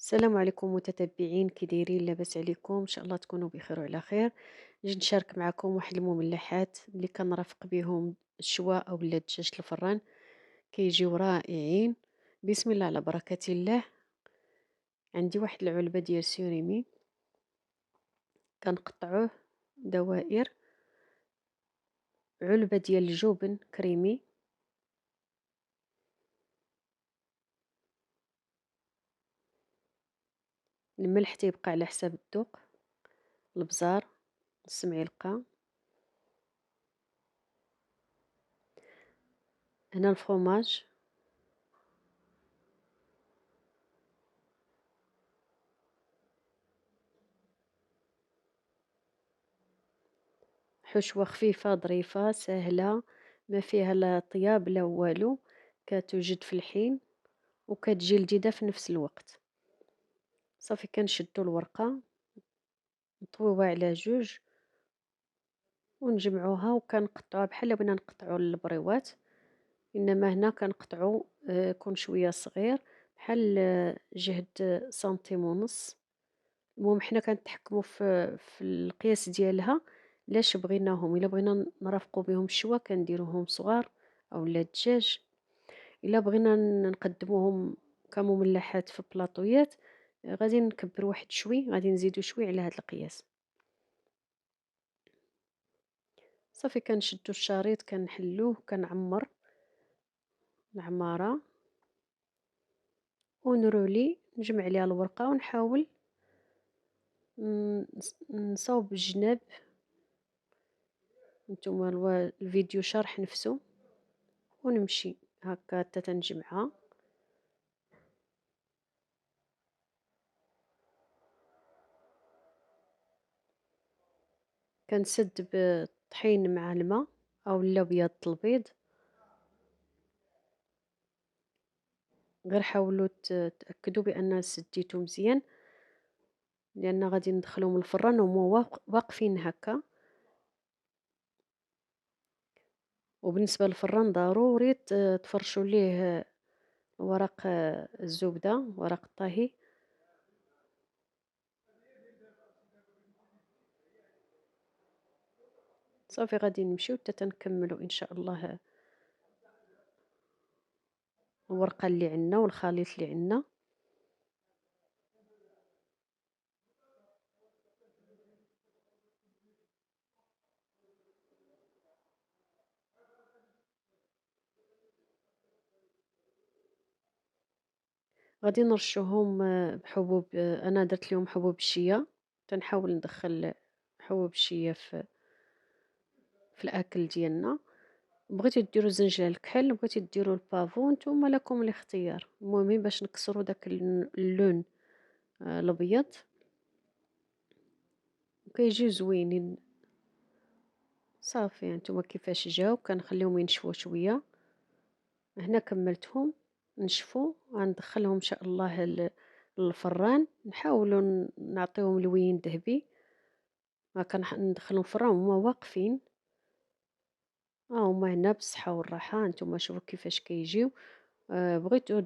السلام عليكم متتبعين، كي دايرين؟ لاباس عليكم؟ ان شاء الله تكونوا بخير وعلى خير. نجي نشارك معكم واحد المملحات اللي كنرافق بهم الشواء او الدجاج الفران. كيجيو رائعين. بسم الله على بركة الله. عندي واحد العلبة ديال سيريمي، كنقطعوه دوائر. علبة ديال الجبن كريمي، الملح تيبقى على حساب الذوق، البزار نص معلقة، هنا الفرomاج، حشوة خفيفة ظريفة سهلة، ما فيها لا طياب لا والو، كتوجد في الحين وكتجي لذيذة في نفس الوقت. صافي كنشدو الورقة، نطويوها على جوج ونجمعوها وكنقطعوها بحال بغينا نقطعو البريوات، انما هنا كنقطعو كون شوية صغير، بحال جهد سنتيم ونص. المهم حنا كنتحكمو في القياس ديالها. لاش بغيناهم، الا بغينا نرافقو بهم الشوا كنديروهم صغار اولا الدجاج. الا بغينا نقدموهم كمملحات في بلاطويات، غادي نكبر واحد شوي، غادي نزيدو شوي على هذا القياس. صافي كنشدو الشريط كنحلوه كنعمر العمارة ونرولي، نجمع عليها الورقة ونحاول نصاوب الجناب. نتوما الفيديو شرح نفسه، ونمشي هكا حتى تنجمعها. كنسد بالطحين مع الماء اولا بياض البيض. غير حاولوا تأكدوا بأن سديتو مزيان، لأن غادي ندخلهم الفران وهما واقفين هكا. وبالنسبة للفران ضروري تفرشوا ليه ورق الزبدة، ورق الطهي. صافي غادي نمشيو حتى تنكملوا ان شاء الله الورقة اللي عندنا والخليط اللي عندنا. غادي نرشوهم بحبوب، انا درت لهم حبوب الشيا. تنحاول ندخل حبوب الشيا في الاكل ديالنا. بغيتو ديروا زنجلة الكحل، بغيتو ديروا البافون، نتوما لكم الاختيار. المهم باش نكسروا داك اللون الابيض وكيجيو زوينين. صافي هانتوما كيفاش جاو، كنخليهم ينشفوا شويه. هنا كملتهم نشفوا، غندخلهم ان شاء الله للفران. نحاولوا نعطيهم لوين ذهبي. ما ندخلهم الفران هما واقفين. ها هما هنا بالصحه والراحه. هانتوما شوفوا كيفاش كيجيو. بغيتو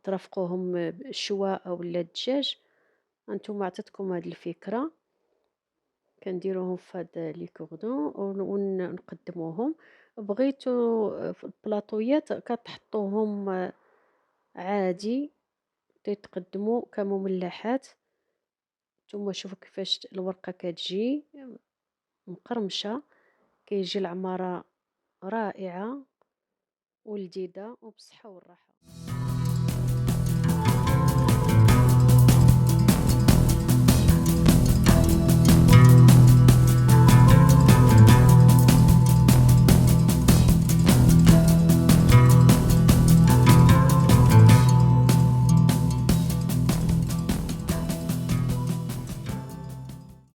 ترافقوهم بالشواء اولا الدجاج، هانتوما عطيتكم هاد الفكره. كنديروهم في هاد لي كوردون ونقدموهم. بغيتو في البلاطويات كتحطوهم عادي، تيتقدموا كمملحات. نتوما شوفوا كيفاش الورقة كتجي مقرمشة، كيجي العمارة رائعة ولذيذة وبالصحة والراحة.